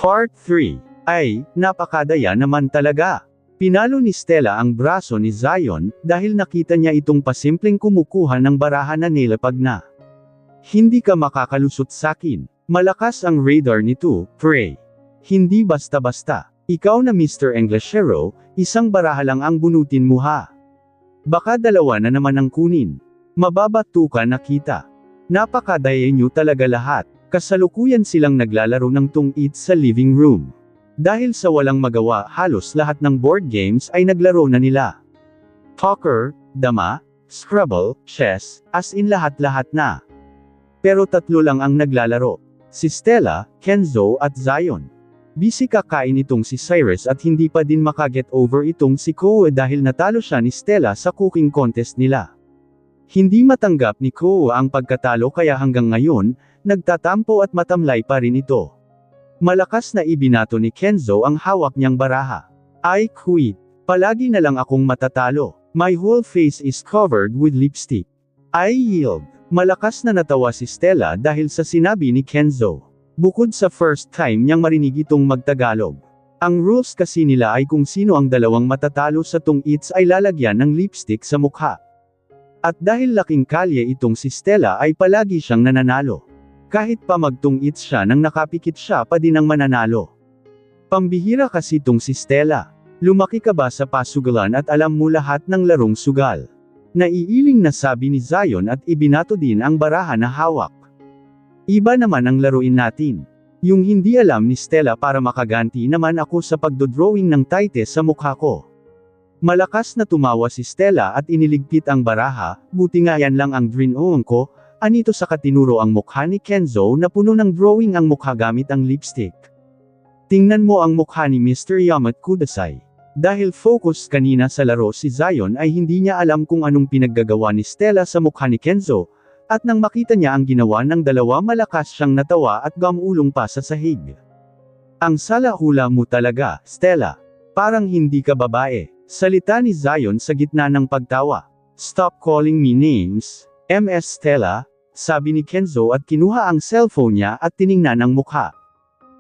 Part 3. Ay, napakadaya naman talaga. Pinalo ni Stella ang braso ni Zion, dahil nakita niya itong pasimpleng kumukuha ng baraha na nilapag na. Hindi ka makakalusot sakin. Malakas ang radar nito, Prey. Hindi basta-basta. Ikaw na Mr. Englishero, isang baraha lang ang bunutin mo ha. Baka dalawa na naman ang kunin. Mababato ka na kita. Napakadaya nyo talaga lahat. Kasalukuyan silang naglalaro ng tungit sa living room. Dahil sa walang magawa, halos lahat ng board games ay naglaro na nila. Poker, dama, Scrabble, chess, as in lahat-lahat na. Pero tatlo lang ang naglalaro. Si Stella, Kenzo at Zion. Busy kakain itong si Cyrus at hindi pa din makaget over itong si Koa dahil natalo siya ni Stella sa cooking contest nila. Hindi matanggap ni Koa ang pagkatalo kaya hanggang ngayon, nagtatampo at matamlay pa rin ito. Malakas na ibinato ni Kenzo ang hawak niyang baraha. I quit. Palagi na lang akong matatalo. My whole face is covered with lipstick. I yield. Malakas na natawa si Stella dahil sa sinabi ni Kenzo. Bukod sa first time niyang marinig itong magtagalog. Ang rules kasi nila ay kung sino ang dalawang matatalo sa tungits ay lalagyan ng lipstick sa mukha. At dahil laking kalye itong si Stella ay palagi siyang nananalo. Kahit pa magtungits siya nang nakapikit siya pa din ang mananalo. Pambihira kasi itong si Stella. Lumaki ka ba sa pasugalan at alam mo lahat ng larong sugal? Naiiling na sabi ni Zion at ibinato din ang baraha na hawak. Iba naman ang laruin natin. Yung hindi alam ni Stella para makaganti naman ako sa pagdodrawing ng taite sa mukha ko. Malakas na tumawa si Stella at iniligpit ang baraha, buti nga yan lang ang drinoong ko, anito sa katinuro ang mukha ni Kenzo na puno ng drawing ang mukha gamit ang lipstick. Tingnan mo ang mukha ni Mr. Yamat Kudasai. Dahil focus kanina sa laro si Zion ay hindi niya alam kung anong pinaggagawa ni Stella sa mukha ni Kenzo, at nang makita niya ang ginawa ng dalawa malakas siyang natawa at gamulong pa sa sahig. Ang sala-hula mo talaga, Stella. Parang hindi ka babae. Salita ni Zion sa gitna ng pagtawa. Stop calling me names, Ms. Stella, sabi ni Kenzo at kinuha ang cellphone niya at tiningnan ang mukha.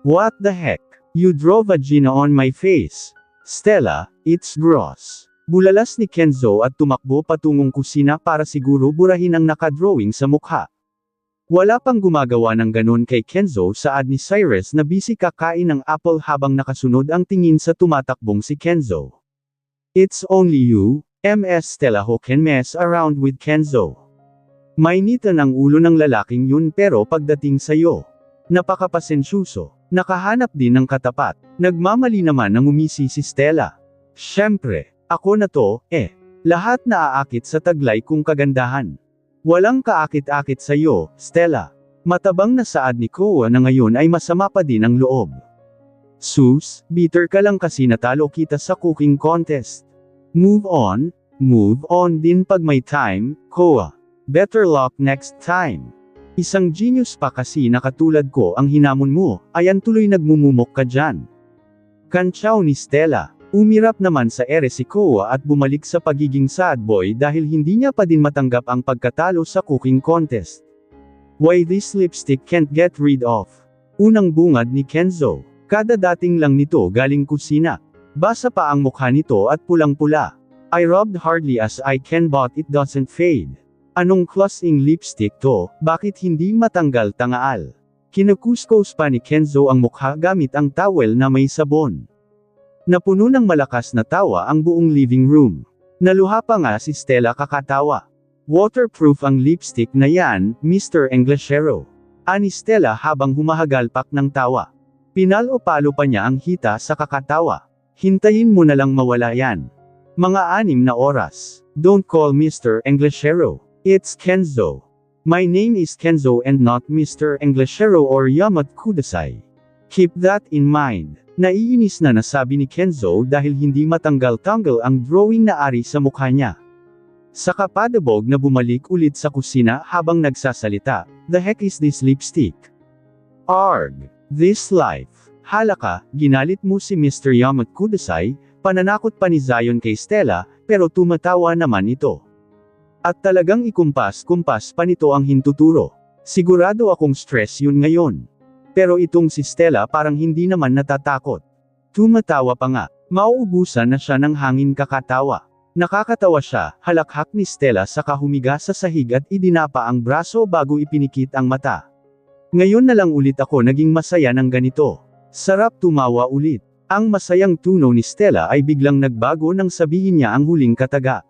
What the heck? You draw vagina on my face. Stella, it's gross. Bulalas ni Kenzo at tumakbo patungong kusina para siguro burahin ang nakadrawing sa mukha. Wala pang gumagawa ng ganun kay Kenzo saad ni Cyrus na busy kakain ng apple habang nakasunod ang tingin sa tumatakbong si Kenzo. It's only you, Ms. Stella who can mess around with Kenzo. Mainitan ang ulo ng lalaking yun pero pagdating sa'yo, napakapasensyuso, nakahanap din ng katapat, nagmamali naman ng umisi si Stella. Syempre, ako na to, lahat na aakit sa taglay kong kagandahan. Walang kaakit-akit sa'yo, Stella. Matabang na saad ni Koa na ngayon ay masama pa din ang loob. Sus, bitter ka lang kasi natalo kita sa cooking contest. Move on din pag may time, Koa. Better luck next time. Isang genius pa kasi na katulad ko ang hinamon mo, ayan tuloy nagmumumok ka dyan. Kantsaw ni Stella. Umirap naman sa ere si Koa at bumalik sa pagiging sad boy dahil hindi niya pa din matanggap ang pagkatalo sa cooking contest. Why this lipstick can't get rid of? Unang bungad ni Kenzo. Kada dating lang nito galing kusina. Basa pa ang mukha nito at pulang-pula. I rubbed hardly as I can but it doesn't fade. Anong klaseng lipstick to, bakit hindi matanggal tangaal? Kinukuskos pa ni Kenzo ang mukha gamit ang towel na may sabon. Napuno ng malakas na tawa ang buong living room. Naluha pa nga si Stella kakatawa. Waterproof ang lipstick na yan, Mr. Englishero. Ani Stella habang humahagalpak ng tawa. Pinalo-palo pa niya ang hita sa kakatawa. Hintayin mo na lang mawala yan. Mga 6 na oras. Don't call Mr. Englishero. It's Kenzo. My name is Kenzo and not Mr. Englishero or Yamat Kudasai. Keep that in mind. Naiinis na nasabi ni Kenzo dahil hindi matanggal-tanggal ang drawing na ari sa mukha niya. Saka padabog na bumalik ulit sa kusina habang nagsasalita, the heck is this lipstick? Arg! This life. Halaka, ginalit mo si Mr. Yamat Kudasai, pananakot pa ni Zion kay Stella, pero tumatawa naman ito. At talagang ikumpas-kumpas pa nito ang hintuturo. Sigurado akong stress yun ngayon. Pero itong si Stella parang hindi naman natatakot. Tumatawa pa nga. Mauubusan na siya ng hangin kakatawa. Nakakatawa siya, halakhak ni Stella saka humiga sa sahig at idinapa ang braso bago ipinikit ang mata. Ngayon na lang ulit ako naging masaya ng ganito. Sarap tumawa ulit. Ang masayang tuno ni Stella ay biglang nagbago nang sabihin niya ang huling kataga.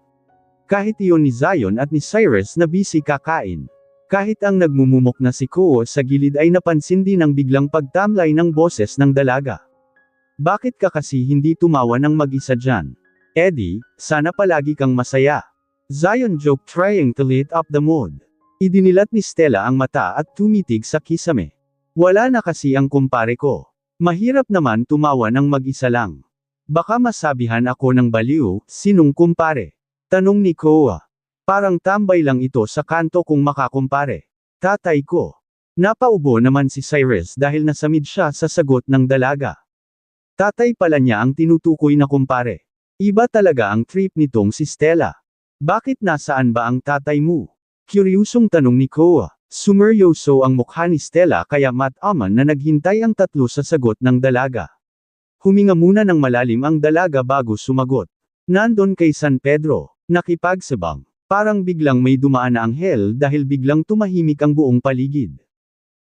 Kahit iyon ni Zion at ni Cyrus na busy kakain. Kahit ang nagmumumok na si Koo sa gilid ay napansin din ang biglang pagtamlay ng boses ng dalaga. Bakit ka kasi hindi tumawa ng mag-isa dyan? Eddie, sana palagi kang masaya. Zion joke trying to light up the mood. Idinilat ni Stella ang mata at tumitig sa kisame. Wala na kasi ang kumpare ko. Mahirap naman tumawa ng mag-isa lang. Baka masabihan ako ng baliw, sinong kumpare? Tanong ni Koa. Parang tambay lang ito sa kanto kung makakumpare. Tatay ko. Napaubo naman si Cyrus dahil nasamid siya sa sagot ng dalaga. Tatay pala niya ang tinutukoy na kumpare. Iba talaga ang trip nitong si Stella. Bakit nasaan ba ang tatay mo? Kuryusong tanong ni Koa. Sumeryoso ang mukha ni Stella kaya mataman na naghintay ang tatlo sa sagot ng dalaga. Huminga muna ng malalim ang dalaga bago sumagot. Nandon kay San Pedro, nakipagsabang. Parang biglang may dumaan na anghel dahil biglang tumahimik ang buong paligid.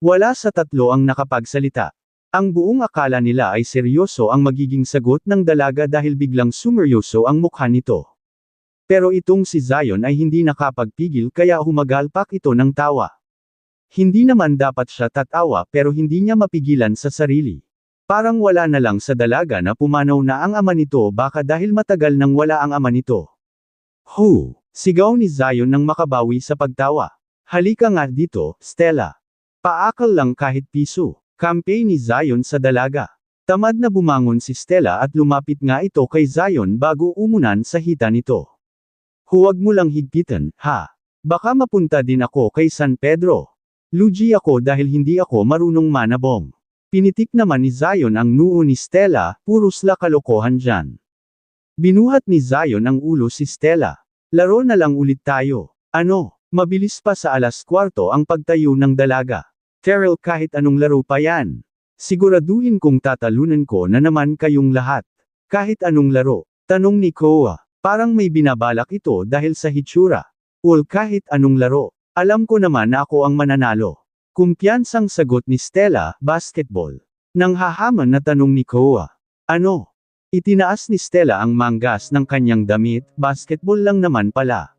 Wala sa tatlo ang nakapagsalita. Ang buong akala nila ay seryoso ang magiging sagot ng dalaga dahil biglang sumeryoso ang mukha nito. Pero itong si Zion ay hindi nakapagpigil kaya humagalpak ito ng tawa. Hindi naman dapat siya tatawa pero hindi niya mapigilan sa sarili. Parang wala na lang sa dalaga na pumanaw na ang ama nito baka dahil matagal nang wala ang ama nito. Hu! Sigaw ni Zion nang makabawi sa pagtawa. Halika nga dito, Stella. Paakal lang kahit piso. Campaign ni Zion sa dalaga. Tamad na bumangon si Stella at lumapit nga ito kay Zion bago umunan sa hita nito. Huwag mo lang higpitan, ha? Baka mapunta din ako kay San Pedro. Lugi ako dahil hindi ako marunong manabong. Pinitik naman ni Zion ang noo ni Stella, puros la kalokohan dyan. Binuhat ni Zion ang ulo si Stella. Laro na lang ulit tayo. Ano? Mabilis pa sa 4:15 ang pagtayo ng dalaga. Terrell kahit anong laro pa yan. Siguraduhin kong tatalunan ko na naman kayong lahat. Kahit anong laro. Tanong ni Koa. Parang may binabalak ito dahil sa hitsura. Kahit anong laro. Alam ko naman na ako ang mananalo. Kumpiyansang sagot ni Stella, basketball. Nang hahaman na tanong ni Koa. Ano? Itinaas ni Stella ang manggas ng kanyang damit, basketball lang naman pala.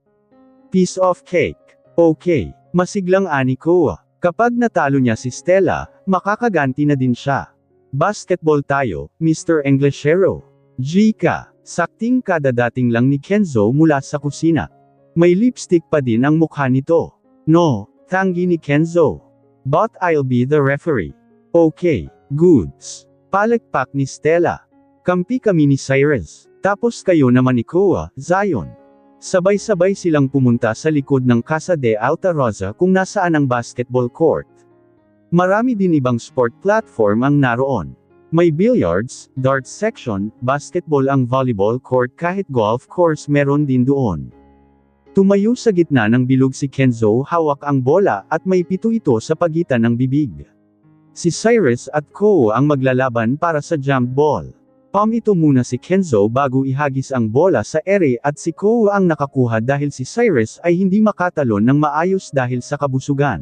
Piece of cake. Okay. Masiglang ani Koa. Kapag natalo niya si Stella, makakaganti na din siya. Basketball tayo, Mr. Englishero. Jika, sakting kadadating lang ni Kenzo mula sa kusina. May lipstick pa din ang mukha nito. No, tanggi ni Kenzo. But I'll be the referee. Okay, goods. Palakpak ni Stella. Kampi kami ni Cyrus. Tapos kayo naman ni Koa, Zion. Sabay-sabay silang pumunta sa likod ng Casa de Alta Rosa kung nasaan ang basketball court. Marami din ibang sport platform ang naroon. May billiards, darts section, basketball ang volleyball court kahit golf course meron din doon. Tumayo sa gitna ng bilog si Kenzo hawak ang bola at may pito ito sa pagitan ng bibig. Si Cyrus at Ko ang maglalaban para sa jump ball. Ito muna si Kenzo bago ihagis ang bola sa ere at si Ko ang nakakuha dahil si Cyrus ay hindi makatalon ng maayos dahil sa kabusugan.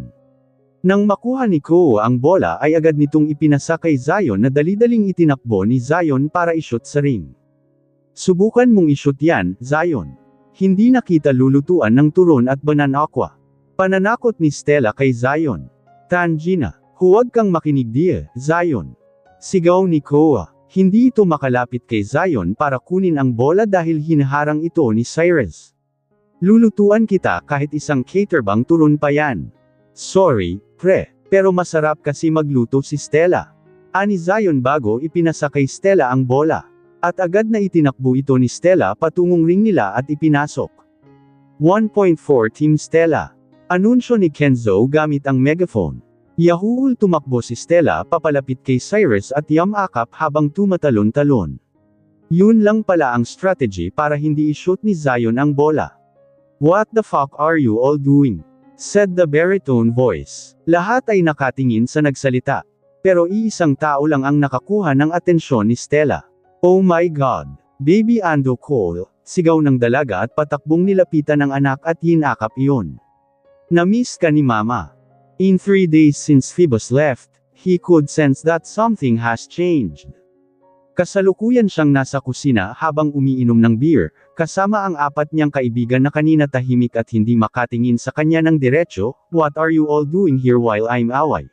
Nang makuha ni Ko ang bola ay agad nitong ipinasa kay Zion na dali-daling itinakbo ni Zion para ishoot sa ring. Subukan mong ishoot yan, Zion. Hindi na kita lulutuan ng turon at banana-aqua. Pananakot ni Stella kay Zion. Tangina, huwag kang makinig diya, Zion. Sigaw ni Ko. Hindi ito makalapit kay Zion para kunin ang bola dahil hinaharang ito ni Cyrus. Lulutuan kita kahit isang caterbang turon pa yan. Sorry, pre, pero masarap kasi magluto si Stella. Ani Zion bago ipinasa kay Stella ang bola. At agad na itinakbo ito ni Stella patungong ring nila at ipinasok. 1.4 Team Stella. Anunsyo ni Kenzo gamit ang megaphone. Yahuul tumakbo si Stella papalapit kay Cyrus at yamakap habang tumatalon-talon. Yun lang pala ang strategy para hindi i-shoot ni Zion ang bola. What the fuck are you all doing? Said the baritone voice. Lahat ay nakatingin sa nagsalita. Pero iisang tao lang ang nakakuha ng atensyon ni Stella. "Oh my God! Baby Ando Cole," sigaw ng dalaga at patakbong nilapitan ng anak at yinakap iyon. "Na-miss ka ni Mama." In 3 days since Phoebus left, he could sense that something has changed. Kasalukuyan siyang nasa kusina habang umiinom ng beer, kasama ang 4 niyang kaibigan na kanina tahimik at hindi makatingin sa kanya ng diretso. "What are you all doing here while I'm away?"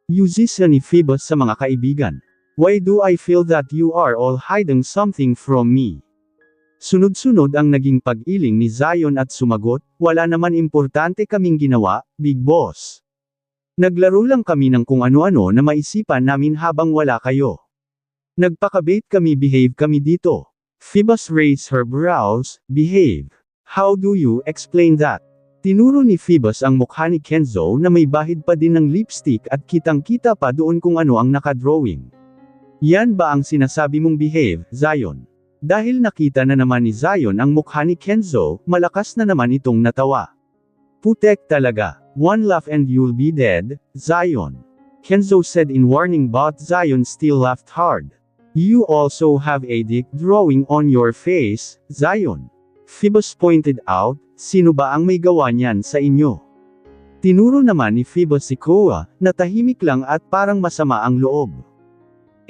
Yuzisa ni Phoebus sa mga kaibigan. "Why do I feel that you are all hiding something from me?" Sunod-sunod ang naging pag-iling ni Zion at sumagot, "Wala naman importante kaming ginawa, Big Boss. Naglaro lang kami ng kung ano-ano na maisipan namin habang wala kayo. Nagpakabait kami, behave kami dito." Phoebus raised her brows. "Behave? How do you explain that?" Tinuro ni Phoebus ang mukha ni Kenzo na may bahid pa din ng lipstick at kitang-kita pa doon kung ano ang nakadrawing. "Yan ba ang sinasabi mong behave, Zion?" Dahil nakita na naman ni Zion ang mukha ni Kenzo, malakas na naman itong natawa. "Putek talaga. One laugh and you'll be dead, Zion," Kenzo said in warning, but Zion still laughed hard. "You also have a dick drawing on your face, Zion," Phoebus pointed out. "Sino ba ang may gawa niyan sa inyo?" Tinuro naman ni Phoebus si Koa, na tahimik lang at parang masama ang loob.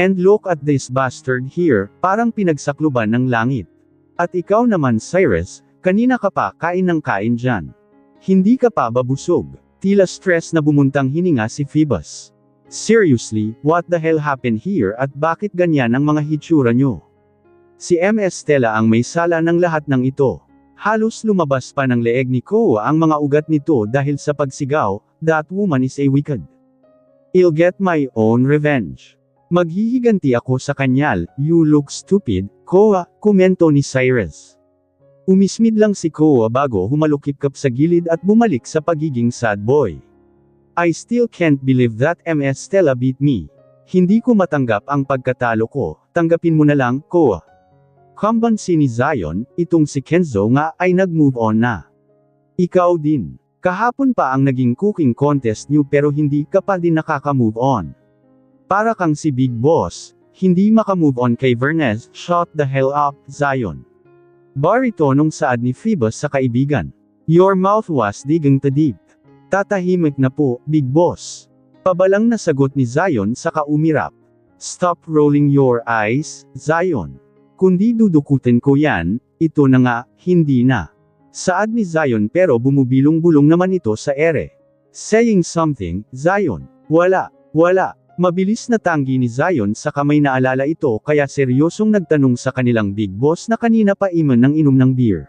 "And look at this bastard here, parang pinagsakluban ng langit. At ikaw naman, Cyrus, kanina ka pa kain ng kain dyan. Hindi ka pa babusog?" Tila stress na bumuntang hininga si Phoebus. "Seriously, what the hell happened here at bakit ganyan ang mga hitsura nyo?" Si Ms. Stella ang may sala ng lahat ng ito. Halos lumabas pa ng leeg ni Koa ang mga ugat nito dahil sa pagsigaw, "That woman is a wicked. I'll get my own revenge. Maghihiganti ako sa kanyal, you look stupid, Koa," komento ni Cyrus. Umismid lang si Koa bago humalukip-kap sa gilid at bumalik sa pagiging sad boy. "I still can't believe that Ms. Stella beat me. Hindi ko matanggap ang pagkatalo ko, tanggapin mo na lang, Koa." Kumbansi ni Zion, itong si Kenzo nga ay nag-move on na. "Ikaw din. Kahapon pa ang naging cooking contest niyo pero hindi ka pa din nakaka-move on. Para kang si Big Boss, hindi maka-move on kay Vernez." "Shut the hell up, Zion." Baritonong saad ni Phoebus sa kaibigan. "Your mouth was digging too deep." "Tatahimik na po, Big Boss." Pabalang na sagot ni Zion sa kaumirap. "Stop rolling your eyes, Zion. Kundi dudukutin ko yan, ito na nga, hindi na." Saad ni Zion pero bumubilong-bulong naman ito sa ere. "Saying something, Zion." "Wala. Mabilis na tanggi ni Zion sa kamay na alala ito kaya seryosong nagtanong sa kanilang Big Boss na kanina pa iman ng inom ng beer.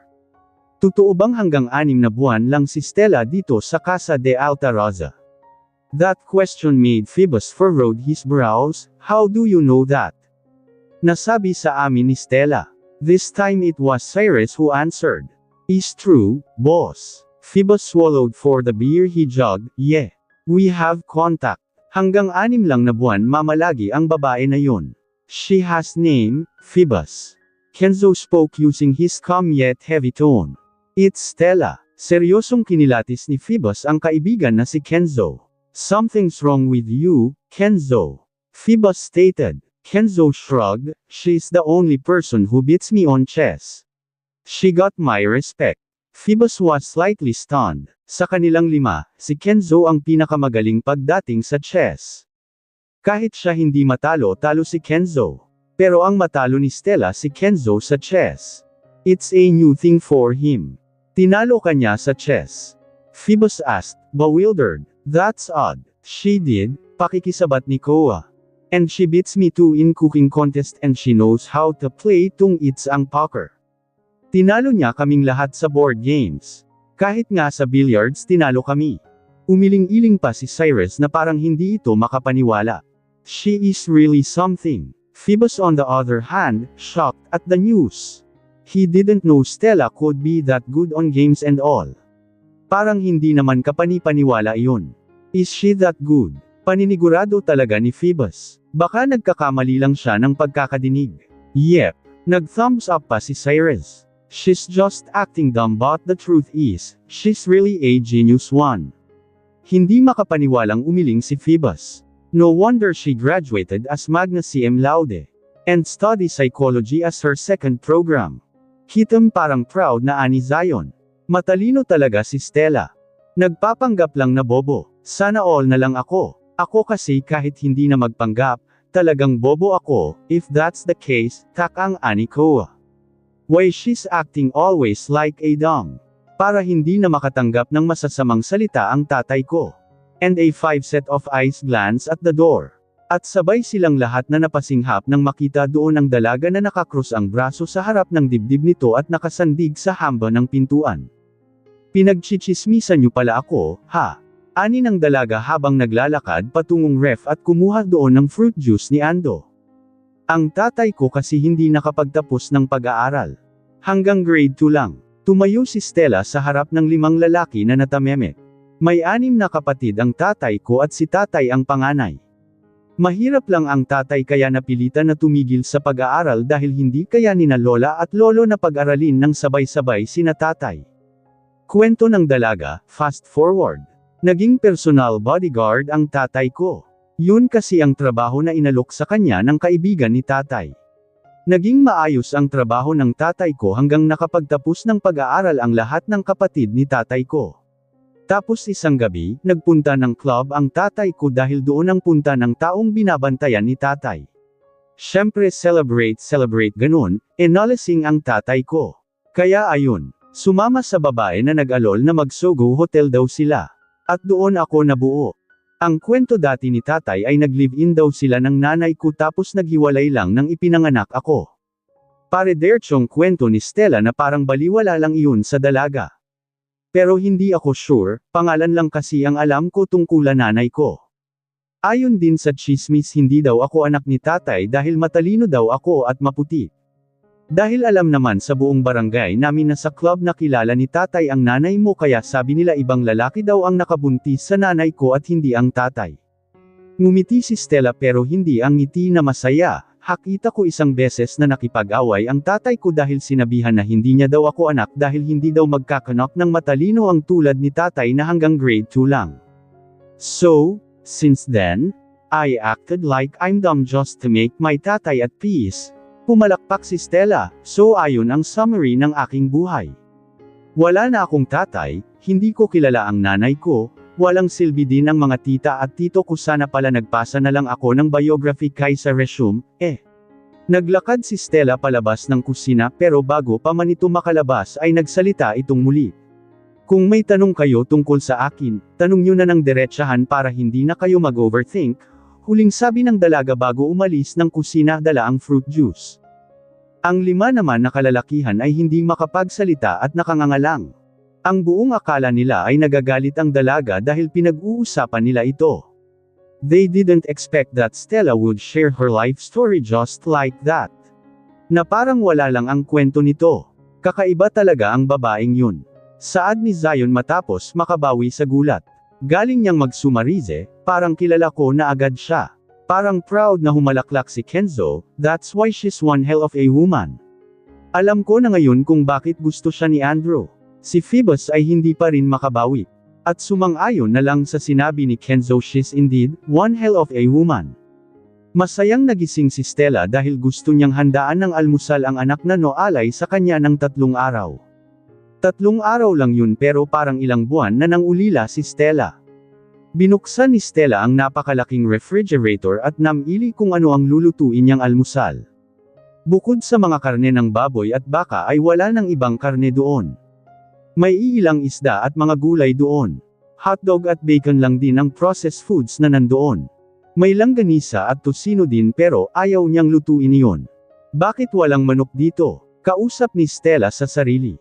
"Totoo bang hanggang 6 na buwan lang si Stella dito sa Casa de Alta Rosa?" That question made Phoebus furrowed his brows. "How do you know that?" "Nasabi sa amin ni Stella." This time it was Cyrus who answered. "Is true, boss." Phoebus swallowed for the beer he jugged. "Yeah. We have contact. Hanggang 6 lang na buwan mamalagi ang babae na yun. She has name, Phoebus." Kenzo spoke using his calm yet heavy tone. "It's Stella." Seryosong kinilatis ni Phoebus ang kaibigan na si Kenzo. "Something's wrong with you, Kenzo," Phoebus stated. Kenzo shrugged. "She's the only person who beats me on chess. She got my respect." Phoebus was slightly stunned. Sa kanilang 5, si Kenzo ang pinakamagaling pagdating sa chess. Kahit siya hindi matalo-talo si Kenzo. Pero ang matalo ni Stella si Kenzo sa chess. It's a new thing for him. "Tinalo ka niya sa chess?" Phoebus asked, bewildered. "That's odd." "She did," pakikisabat ni Koa. "And she beats me too in cooking contest and she knows how to play tung its ang poker. Tinalo niya kaming lahat sa board games. Kahit nga sa billiards tinalo kami." Umiling-iling pa si Cyrus na parang hindi ito makapaniwala. "She is really something." Phoebus on the other hand, shocked at the news. He didn't know Stella could be that good on games and all. Parang hindi naman kapani-paniwala iyon. "Is she that good?" Paninigurado talaga ni Phoebus. Baka nagkakamali lang siya ng pagkakadinig. "Yep." Nag-thumbs up pa si Cyrus. "She's just acting dumb but the truth is, she's really a genius one." Hindi makapaniwalang umiling si Phoebus. No wonder she graduated as magna cum laude. And study psychology as her second program. Hitam parang proud na ani Zion. Matalino talaga si Stella. Nagpapanggap lang na bobo. Sana all na lang ako. Ako kasi kahit hindi na magpanggap, talagang bobo ako. If that's the case, takang ani ko. Why she's acting always like a dumb. Para hindi na makatanggap ng masasamang salita ang tatay ko. And a 5 set of eyes glance at the door. At sabay silang lahat na napasinghap nang makita doon ang dalaga na nakakrus ang braso sa harap ng dibdib nito at nakasandig sa hamba ng pintuan. Pinagchichismisan niyo pala ako, ha? Ani ng dalaga habang naglalakad patungong ref at kumuha doon ng fruit juice ni Ando. Ang tatay ko kasi hindi nakapagtapos ng pag-aaral. Hanggang grade 2 lang. Tumayo si Stella sa harap ng 5 lalaki na natameme. May 6 na kapatid ang tatay ko at si tatay ang panganay. Mahirap lang ang tatay kaya napilitan na tumigil sa pag-aaral dahil hindi kaya nina lola at lolo na pag-aralin ng sabay-sabay sina tatay. Kwento ng dalaga, fast forward. Naging personal bodyguard ang tatay ko. Yun kasi ang trabaho na inalok sa kanya ng kaibigan ni tatay. Naging maayos ang trabaho ng tatay ko hanggang nakapagtapos ng pag-aaral ang lahat ng kapatid ni tatay ko. Tapos isang gabi, nagpunta ng club ang tatay ko dahil doon ang punta ng taong binabantayan ni tatay. Syempre celebrate ganun, nalasing ang tatay ko. Kaya ayun, sumama sa babae na nag-alol na mag-Sogo Hotel daw sila. At doon ako nabuo. Ang kwento dati ni tatay ay nag-live-in daw sila ng nanay ko tapos naghiwalay lang nang ipinanganak ako. Pare-derchong kwento ni Stella na parang baliwala lang iyon sa dalaga. Pero hindi ako sure, pangalan lang kasi ang alam ko tungkulan nanay ko. Ayon din sa chismis hindi daw ako anak ni tatay dahil matalino daw ako at maputi. Dahil alam naman sa buong barangay namin na sa club na kilala ni tatay ang nanay mo kaya sabi nila ibang lalaki daw ang nakabuntis sa nanay ko at hindi ang tatay. Ngumiti si Stella pero hindi ang ngiti na masaya. Hakita ko isang beses na nakipag-away ang tatay ko dahil sinabihan na hindi niya daw ako anak dahil hindi daw magkakanak ng matalino ang tulad ni tatay na hanggang grade 2 lang. So, since then, I acted like I'm dumb just to make my tatay at peace. Pumalakpak si Stella, so ayon ang summary ng aking buhay. Wala na akong tatay, hindi ko kilala ang nanay ko, walang silbi din ang mga tita at tito ko sana pala nagpasa na lang ako ng biography kaysa resume, Naglakad si Stella palabas ng kusina pero bago pa man ito makalabas ay nagsalita itong muli. Kung may tanong kayo tungkol sa akin, tanong nyo na ng diretsahan para hindi na kayo mag-overthink, huling sabi ng dalaga bago umalis ng kusina dala ang fruit juice. Ang 5 naman na kalalakihan ay hindi makapagsalita at nakangangalang. Ang buong akala nila ay nagagalit ang dalaga dahil pinag-uusapan nila ito. They didn't expect that Stella would share her life story just like that. Na parang wala lang ang kwento nito. Kakaiba talaga ang babaeng yun. Saad ni Zion matapos makabawi sa gulat. Galing niyang magsumarize, parang kilala ko na agad siya. Parang proud na humalaklak si Kenzo, that's why she's one hell of a woman. Alam ko na ngayon kung bakit gusto siya ni Andrew. Si Phoebus ay hindi pa rin makabawi. At sumang-ayon na lang sa sinabi ni Kenzo she's indeed, one hell of a woman. Masayang nagising si Stella dahil gusto niyang handaan ng almusal ang anak na noalay sa kanya ng 3 araw. 3 araw lang yun pero parang ilang buwan na nang ulila si Stella. Binuksan ni Stella ang napakalaking refrigerator at namili kung ano ang lulutuin niyang almusal. Bukod sa mga karne ng baboy at baka ay wala nang ibang karne doon. May iilang isda at mga gulay doon. Hotdog at bacon lang din ang processed foods na nandoon. May langganisa at tosino din pero ayaw niyang lutuin iyon. Bakit walang manok dito? Kausap ni Stella sa sarili.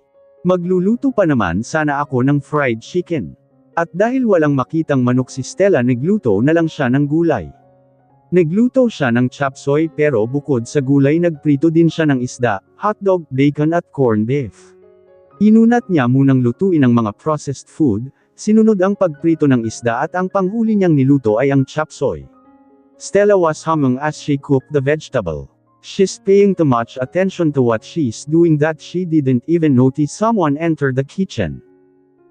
Magluluto pa naman sana ako ng fried chicken. At dahil walang makitang manok si Stella nagluto na lang siya ng gulay. Nagluto siya ng chop suey pero bukod sa gulay nagprito din siya ng isda, hotdog, bacon at corned beef. Inunat niya munang lutuin ang mga processed food, sinunod ang pagprito ng isda at ang panghuli niyang niluto ay ang chop suey. Stella was humming as she cooked the vegetable. She's paying too much attention to what she's doing that she didn't even notice someone enter the kitchen.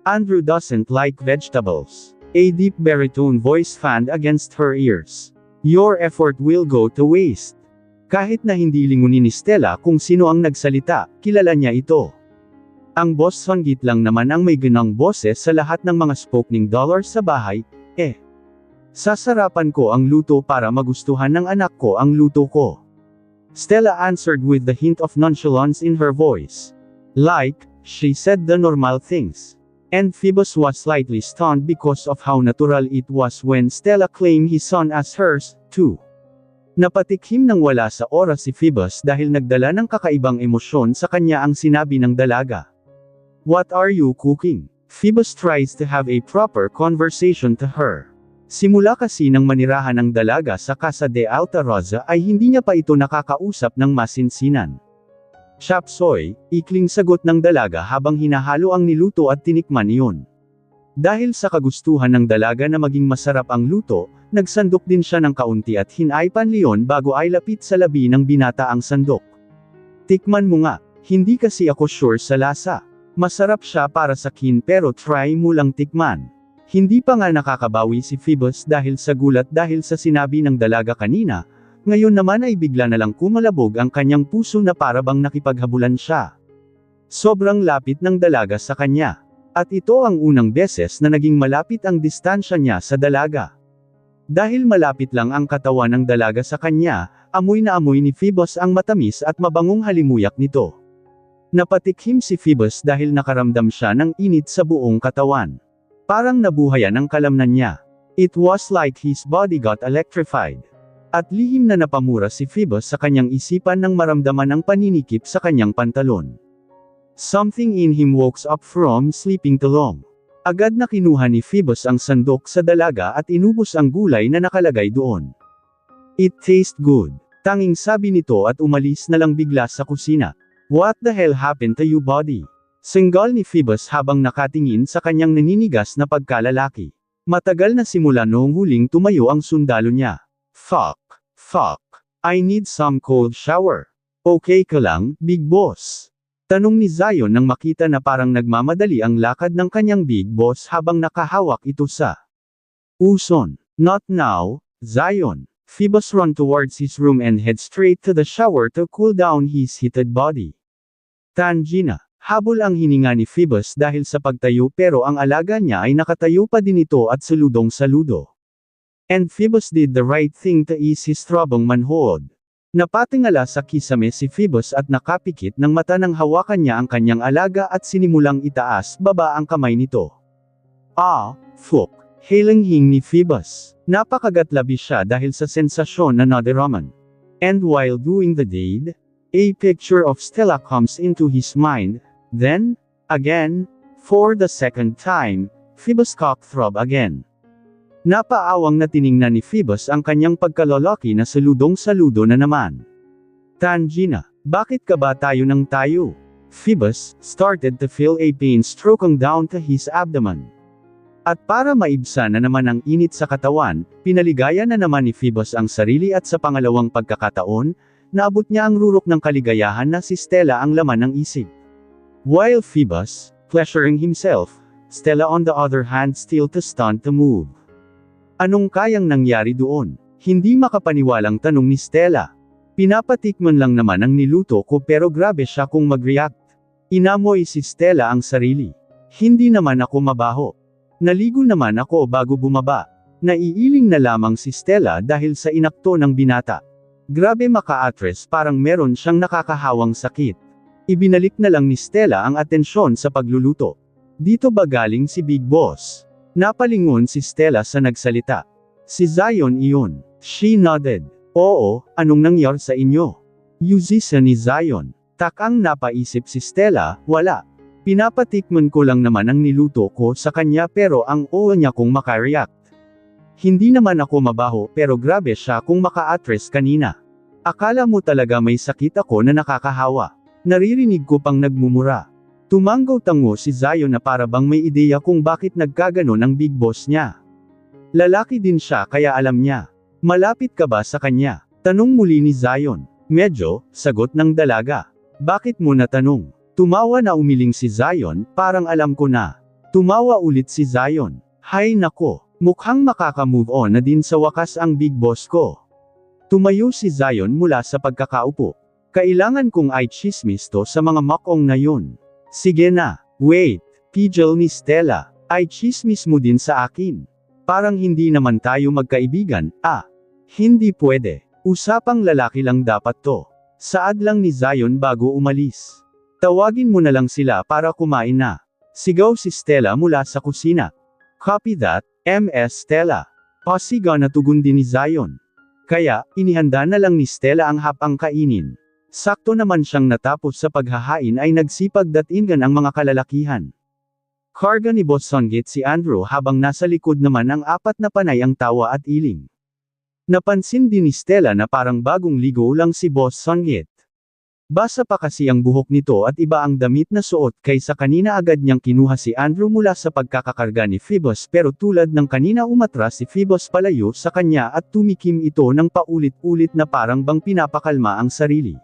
Andrew doesn't like vegetables. A deep baritone voice fanned against her ears. Your effort will go to waste. Kahit na hindi lingunin ni Stella kung sino ang nagsalita, kilala niya ito. Ang boss sanggit lang naman ang may ganang boses sa lahat ng mga spoken dollar sa bahay, Sasarapan ko ang luto para magustuhan ng anak ko ang luto ko. Stella answered with the hint of nonchalance in her voice. Like, she said the normal things. And Phoebus was slightly stunned because of how natural it was when Stella claimed his son as hers, too. Napatikhim nang wala sa oras si Phoebus dahil nagdala ng kakaibang emosyon sa kanya ang sinabi ng dalaga. What are you cooking? Phoebus tries to have a proper conversation to her. Simula kasi nang manirahan ng dalaga sa Casa de Alta Rosa ay hindi niya pa ito nakakausap ng masinsinan. Chapsoy, ikling sagot ng dalaga habang hinahalo ang niluto at tinikman iyon. Dahil sa kagustuhan ng dalaga na maging masarap ang luto, nagsandok din siya ng kaunti at hinay panleon bago ay lapit sa labi ng binata ang sandok. Tikman mo nga, hindi kasi ako sure sa lasa. Masarap siya para sa kin pero try mo lang tikman. Hindi pa nga nakakabawi si Phoebus dahil sa gulat dahil sa sinabi ng dalaga kanina, ngayon naman ay bigla na lang kumalabog ang kanyang puso na para bang nakipaghabulan siya. Sobrang lapit ng dalaga sa kanya. At ito ang unang beses na naging malapit ang distansya niya sa dalaga. Dahil malapit lang ang katawan ng dalaga sa kanya, amoy na amoy ni Phoebus ang matamis at mabangong halimuyak nito. Napatikhim si Phoebus dahil nakaramdam siya ng init sa buong katawan. Parang nabuhayan ang kalamnan niya. It was like his body got electrified. At lihim na napamura si Phoebus sa kanyang isipan nang maramdaman ang paninikip sa kanyang pantalon. Something in him woke up from sleeping too long. Agad na kinuha ni Phoebus ang sandok sa dalaga at inubos ang gulay na nakalagay doon. It tastes good. Tanging sabi nito at umalis na lang bigla sa kusina. What the hell happened to you buddy? Senggal ni Phoebus habang nakatingin sa kanyang naninigas na pagkalalaki. Matagal na simula noong huling tumayo ang sundalo niya. Fuck. I need some cold shower. Okay ka lang, big boss? Tanong ni Zion nang makita na parang nagmamadali ang lakad ng kanyang big boss habang nakahawak ito sa uson. Not now, Zion. Phoebus ran towards his room and head straight to the shower to cool down his heated body. Tangina. Habol ang hininga ni Phoebus dahil sa pagtayo pero ang alaga niya ay nakatayo pa din ito at saludong-saludo. And Phoebus did the right thing to ease his troubled manhood. Napatingala sa kisame si Phoebus at nakapikit ng mata nang hawakan niya ang kanyang alaga at sinimulang itaas baba ang kamay nito. Fuck. Halinghing ni Phoebus. Napakagatlabi siya dahil sa sensasyon na nadiraman. And while doing the deed, a picture of Stella comes into his mind, then, again, for the second time, Phoebus cock-throb again. Napaawang na tiningnan ni Phoebus ang kanyang pagkalolaki na saludong-saludo na naman. Tangina, bakit ka ba tayo ng tayo? Phoebus started to feel a pain stroking down to his abdomen. At para maibsan na naman ang init sa katawan, pinaligaya na naman ni Phoebus ang sarili at sa pangalawang pagkakataon, naabot niya ang rurok ng kaligayahan na si Stella ang laman ng isip. While Phoebus, pleasuring himself, Stella on the other hand still too stunned to move. Anong kayang nangyari doon? Hindi makapaniwalang tanong ni Stella. Pinapatikman lang naman ang niluto ko pero grabe siya kung mag-react. Inamoy si Stella ang sarili. Hindi naman ako mabaho. Naligo naman ako bago bumaba. Naiiling na lamang si Stella dahil sa inakto ng binata. Grabe maka-atres parang meron siyang nakakahawang sakit. Ibinalik na lang ni Stella ang atensyon sa pagluluto. Dito ba galing si Big Boss? Napalingon si Stella sa nagsalita. Si Zion iyon. She nodded. Oo, anong nangyari sa inyo? Yuzisa ni Zion. Takang napaisip si Stella, wala. Pinapatikman ko lang naman ang niluto ko sa kanya pero ang oo niya kung makareact. Hindi naman ako mabaho pero grabe siya kung maka-atres kanina. Akala mo talaga may sakit ako na nakakahawa. Naririnig ko pang nagmumura. Tumanggaw-tango si Zion na para bang may ideya kung bakit nagkaganon ang big boss niya. Lalaki din siya kaya alam niya. Malapit ka ba sa kanya? Tanong muli ni Zion. Medyo, sagot ng dalaga. Bakit mo natanong? Tumawa na umiling si Zion, parang alam ko na. Tumawa ulit si Zion. Hay nako, mukhang makaka-move on na din sa wakas ang big boss ko. Tumayo si Zion mula sa pagkakaupo. Kailangan kong i-chismis to sa mga makong na yun. Sige na, wait, pidgel ni Stella, i-chismis mo din sa akin. Parang hindi naman tayo magkaibigan, Hindi pwede. Usapang lalaki lang dapat to. Saad lang ni Zion bago umalis. Tawagin mo na lang sila para kumain na. Sigaw si Stella mula sa kusina. Copy that, Ms. Stella. Pasigaw na tugon din ni Zion. Kaya, inihanda na lang ni Stella ang hapang kainin. Sakto naman siyang natapos sa paghahain ay nagsipag datingan ang mga kalalakihan. Karga ni Boss Songgit si Andrew habang nasa likod naman ang apat na panay ang tawa at iling. Napansin din ni Stella na parang bagong ligo lang si Boss Songgit. Basa pa kasi ang buhok nito at iba ang damit na suot kaysa kanina agad niyang kinuha si Andrew mula sa pagkakakarga ni Phoebus pero tulad ng kanina umatras si Phoebus palayo sa kanya at tumikim ito ng paulit-ulit na parang bang pinapakalma ang sarili.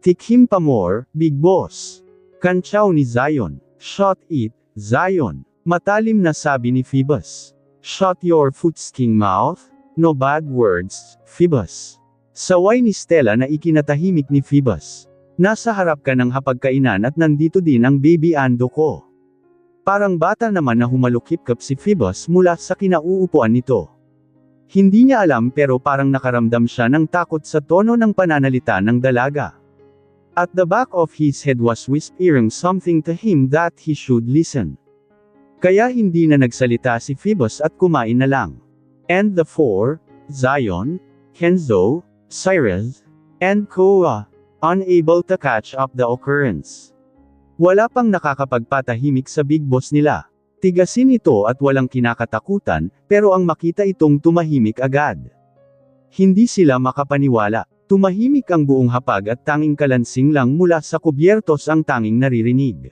Tikim pa more, Big Boss. Kantsaw ni Zion. Shot it, Zion. Matalim na sabi ni Phoebus. Shut your foot-sking mouth. No bad words, Phoebus. Saway ni Stella na ikinatahimik ni Phoebus. Nasa harap ka ng hapagkainan at nandito din ang baby Ando ko. Parang bata naman na humalukip-kap si Phoebus mula sa kinauupuan nito. Hindi niya alam pero parang nakaramdam siya ng takot sa tono ng pananalita ng dalaga. At the back of his head was whispering something to him that he should listen. Kaya hindi na nagsalita si Phoebus at kumain na lang. And the four, Zion, Kenzo, Cyrus, and Koa, unable to catch up the occurrence. Wala pang nakakapagpatahimik sa big boss nila. Tigasin ito at walang kinakatakutan, pero ang makita itong tumahimik agad. Hindi sila makapaniwala. Tumahimik ang buong hapag at tanging kalansing lang mula sa kubyertos ang tanging naririnig.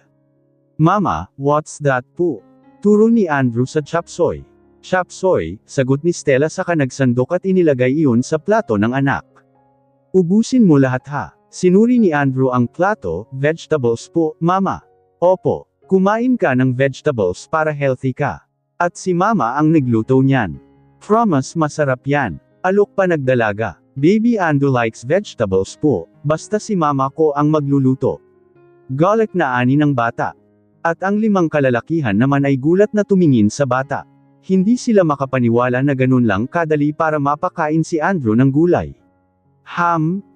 Mama, what's that po? Turo ni Andrew sa chapsoy. Chapsoy, sagot ni Stella saka nagsandok at inilagay iyon sa plato ng anak. Ubusin mo lahat ha. Sinuri ni Andrew ang plato, vegetables po, mama. Opo, kumain ka ng vegetables para healthy ka. At si mama ang nagluto niyan. Promise masarap yan. Alok pa nagdalaga. Baby Ando likes vegetables po, basta si mama ko ang magluluto. Galak na ani ng bata. At ang limang kalalakihan naman ay gulat na tumingin sa bata. Hindi sila makapaniwala na ganun lang kadali para mapakain si Andrew ng gulay.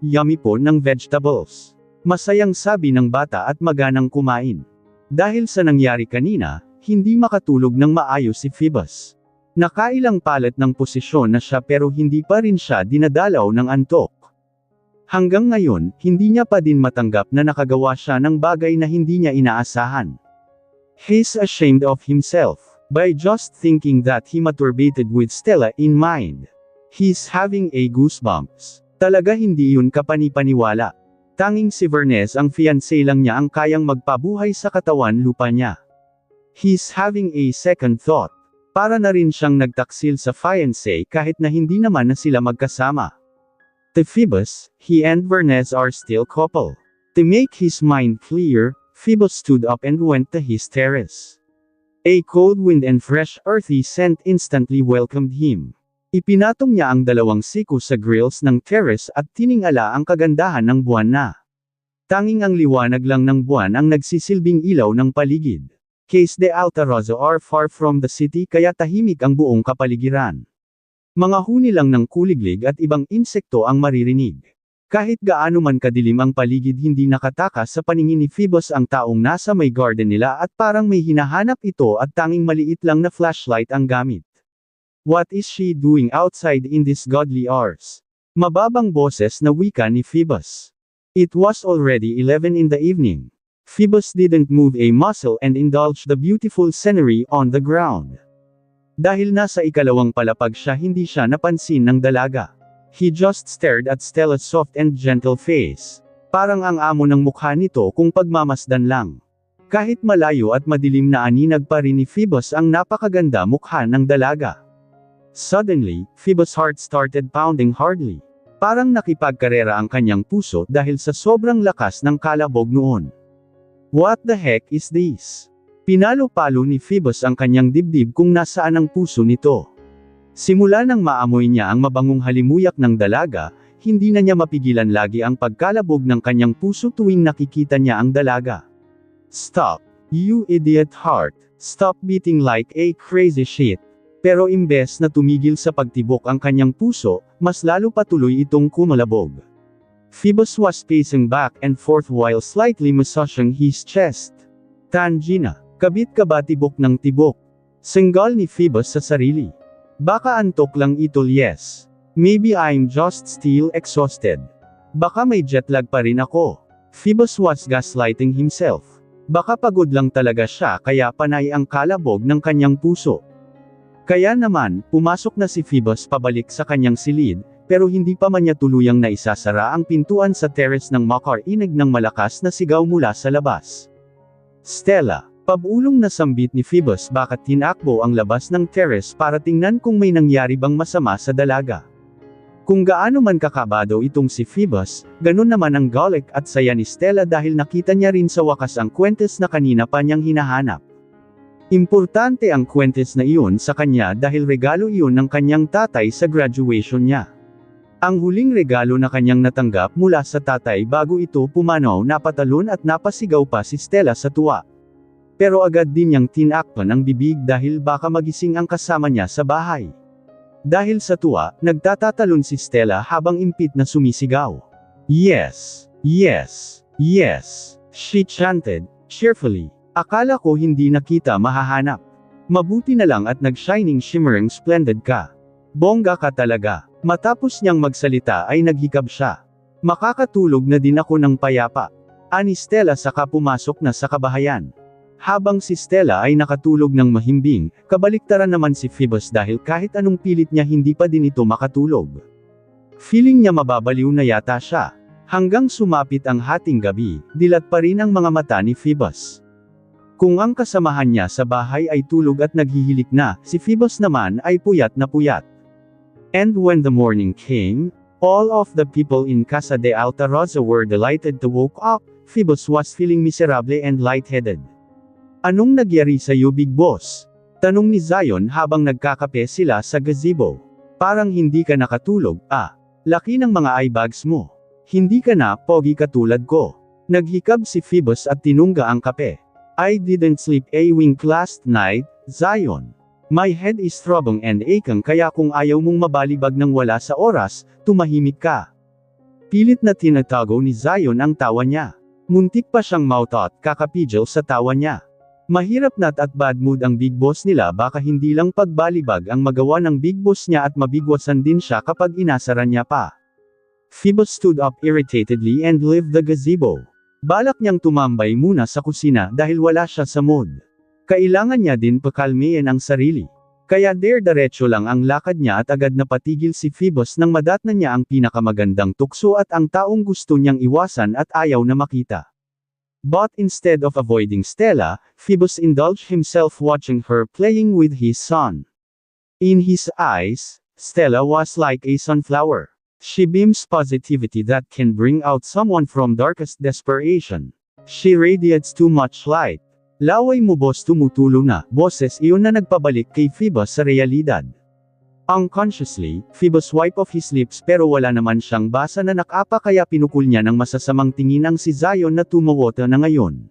Yummy po ng vegetables. Masayang sabi ng bata at maganang kumain. Dahil sa nangyari kanina, hindi makatulog ng maayos si Phoebus. Nakailang palat ng posisyon na siya pero hindi pa rin siya dinadalaw ng antok. Hanggang ngayon, hindi niya pa din matanggap na nakagawa siya ng bagay na hindi niya inaasahan. He's ashamed of himself. By just thinking that he masturbated with Stella in mind. He's having a goosebumps. Talaga hindi yun kapanipaniwala. Tanging si Vernes ang fiancé lang niya ang kayang magpabuhay sa katawan lupa niya. He's having a second thought. Para na rin siyang nagtaksil sa fiancé kahit na hindi naman na sila magkasama. To Phoebus, he and Vernes are still couple. To make his mind clear, Phoebus stood up and went to his terrace. A cold wind and fresh earthy scent instantly welcomed him. Ipinatong niya ang dalawang siko sa grills ng terrace at tiningala ang kagandahan ng buwan na. Tanging ang liwanag lang ng buwan ang nagsisilbing ilaw ng paligid. Case de Altarozo are far from the city kaya tahimik ang buong kapaligiran. Mga huni lang ng kuliglig at ibang insekto ang maririnig. Kahit gaano man kadilim ang paligid hindi nakatakas sa paningin ni Phoebus ang taong nasa may garden nila at parang may hinahanap ito at tanging maliit lang na flashlight ang gamit. What is she doing outside in these godly hours? Mababang boses na wika ni Phoebus. It was already 11 in the evening. Phoebus didn't move a muscle and indulged the beautiful scenery on the ground. Dahil nasa ikalawang palapag siya hindi siya napansin ng dalaga. He just stared at Stella's soft and gentle face. Parang ang amo ng mukha nito kung pagmamasdan lang. Kahit malayo at madilim na aninag pa rin ni Phoebus ang napakaganda mukha ng dalaga. Suddenly, Phoebus' heart started pounding hardly. Parang nakipagkarera ang kanyang puso dahil sa sobrang lakas ng kalabog noon. What the heck is this? Pinalo-palo ni Phoebus ang kanyang dibdib kung nasaan ang puso nito. Simula nang maamoy niya ang mabangong halimuyak ng dalaga, hindi na niya mapigilan lagi ang pagkalabog ng kanyang puso tuwing nakikita niya ang dalaga. Stop, you idiot heart. Stop beating like a crazy shit. Pero imbes na tumigil sa pagtibok ang kanyang puso, mas lalo patuloy itong kumalabog. Phoebus was pacing back and forth while slightly massaging his chest. Tangina, kabit ka ba tibok ng tibok? Senggal ni Phoebus sa sarili. Baka antok lang ito, yes. Maybe I'm just still exhausted. Baka may jetlag pa rin ako. Phoebus was gaslighting himself. Baka pagod lang talaga siya kaya panay ang kalabog ng kanyang puso. Kaya naman, pumasok na si Phoebus pabalik sa kanyang silid, pero hindi pa man niya tuluyang naisasara ang pintuan sa terrace ng makarinig ng malakas na sigaw mula sa labas. Stella, pabulong na sambit ni Phoebus bakit tinakbo ang labas ng terrace para tingnan kung may nangyari bang masama sa dalaga. Kung gaano man kakabado itong si Phoebus, ganun naman ang galit at saya ni Stella dahil nakita niya rin sa wakas ang kwentes na kanina pa niyang hinahanap. Importante ang kwentes na iyon sa kanya dahil regalo iyon ng kanyang tatay sa graduation niya. Ang huling regalo na kanyang natanggap mula sa tatay bago ito pumanaw napatalon at napasigaw pa si Stella sa tuwa. Pero agad din niyang tinakpan ang bibig dahil baka magising ang kasama niya sa bahay. Dahil sa tuwa, nagtatatalon si Stella habang impit na sumisigaw. Yes, yes, yes, she chanted, cheerfully. Akala ko hindi na kita mahahanap. Mabuti na lang at nag-shining shimmering splendid ka. Bongga ka talaga. Matapos niyang magsalita ay naghikab siya. Makakatulog na din ako ng payapa. Ani Stella saka pumasok na sa kabahayan. Habang si Stella ay nakatulog ng mahimbing, kabaliktaran naman si Phoebus dahil kahit anong pilit niya hindi pa din ito makatulog. Feeling niya mababaliw na yata siya. Hanggang sumapit ang hating gabi, dilat pa rin ang mga mata ni Phoebus. Kung ang kasamahan niya sa bahay ay tulog at naghihilik na, si Phoebus naman ay puyat na puyat. And when the morning came, all of the people in Casa de Alta Rosa were delighted to woke up. Phoebus was feeling miserable and lightheaded. Anong nagyari sa'yo, Big Boss? Tanong ni Zion habang nagkakape sila sa gazebo. Parang hindi ka nakatulog, laki ng mga eye bags mo. Hindi ka na, pogi katulad ko. Naghikab si Phoebus at tinungga ang kape. I didn't sleep a wink last night, Zion. My head is throbbing and aching kaya kung ayaw mong mabalibag ng wala sa oras, tumahimik ka. Pilit na tinatago ni Zion ang tawa niya. Muntik pa siyang mautot kakapigil sa tawa niya. Mahirap na at bad mood ang Big Boss nila baka hindi lang pagbalibag ang magawa ng Big Boss niya at mabigwasan din siya kapag inasara niya pa. Phoebus stood up irritatedly and left the gazebo. Balak niyang tumambay muna sa kusina dahil wala siya sa mood. Kailangan niya din pakalmein ang sarili. Kaya diretso lang ang lakad niya at agad napatigil si Phoebus nang madatnan niya ang pinakamagandang tukso at ang taong gusto niyang iwasan at ayaw na makita. But instead of avoiding Stella, Phoebus indulged himself watching her playing with his son. In his eyes, Stella was like a sunflower. She beams positivity that can bring out someone from darkest desperation. She radiates too much light. Laway mo boss, tumutulo na, boses iyon na nagpabalik kay Phoebus sa realidad. Unconsciously, Phoebus wipe off his lips pero wala naman siyang basa na nakapa kaya pinukul niya ng masasamang tingin ang si Zion na tumawota na ngayon.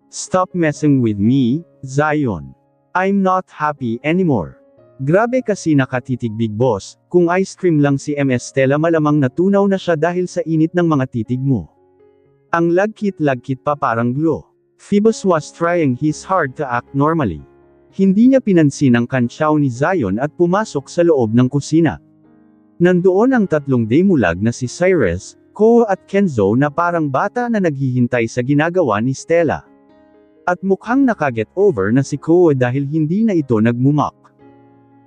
Stop messing with me, Zion. I'm not happy anymore. Grabe kasi nakatitig Big Boss, kung ice cream lang si MS Stella malamang natunaw na siya dahil sa init ng mga titig mo. Ang lagkit-lagkit pa parang glow. Phoebus was trying his hard to act normally. Hindi niya pinansin ang kantsaw ni Zion at pumasok sa loob ng kusina. Nandoon ang tatlong demulag na si Cyrus, Ko at Kenzo na parang bata na naghihintay sa ginagawa ni Stella. At mukhang nakaget over na si Ko dahil hindi na ito nagmumak.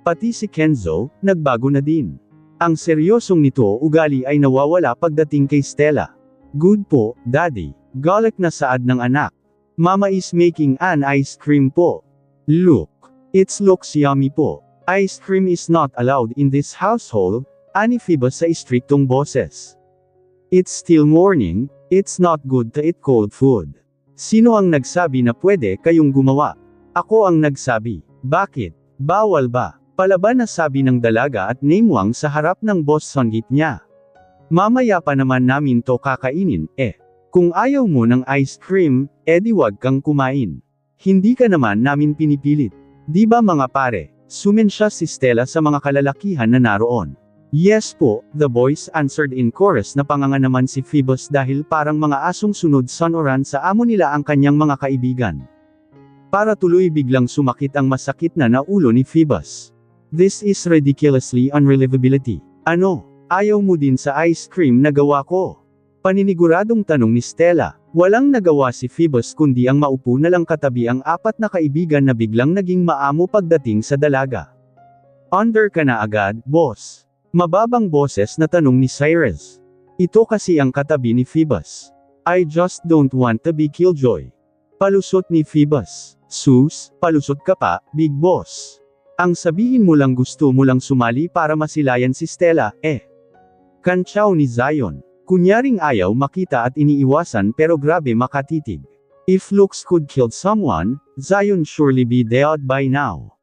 Pati si Kenzo, nagbago na din. Ang seryosong nito ugali ay nawawala pagdating kay Stella. Good po, Daddy. Galak na saad ng anak. Mama is making an ice cream po. Look. It looks yummy po. Ice cream is not allowed in this household, ani Phoebus sa istriktong boses. It's still morning, it's not good to eat cold food. Sino ang nagsabi na pwede kayong gumawa? Ako ang nagsabi. Bakit? Bawal ba? Palaban na sabi ng dalaga at Namewang sa harap ng boss Songgit niya. Mamaya pa naman namin to kakainin, Kung ayaw mo ng ice cream, edi wag kang kumain. Hindi ka naman namin pinipilit. Di ba mga pare? Sumensya si Stella sa mga kalalakihan na naroon. Yes po, the boys answered in chorus na panganga naman si Phoebus dahil parang mga asong sunod sonoran sa amo nila ang kanyang mga kaibigan. Para tuloy biglang sumakit ang masakit na ulo ni Phoebus. This is ridiculously unrelievability. Ano? Ayaw mo din sa ice cream na gawa ko? Paniniguradong tanong ni Stella. Walang nagawa si Phoebus kundi ang maupo na lang katabi ang apat na kaibigan na biglang naging maamo pagdating sa dalaga. Under ka na agad, boss. Mababang boses na tanong ni Cyrus. Ito kasi ang katabi ni Phoebus. I just don't want to be killjoy. Palusot ni Phoebus. Sus, palusot ka pa, big boss. Ang sabihin mo lang gusto mo lang sumali para masilayan si Stella, Kantsaw ni Zion. Kunyaring ayaw makita at iniiwasan pero grabe makatitig. If looks could kill someone, Zion surely be dead by now.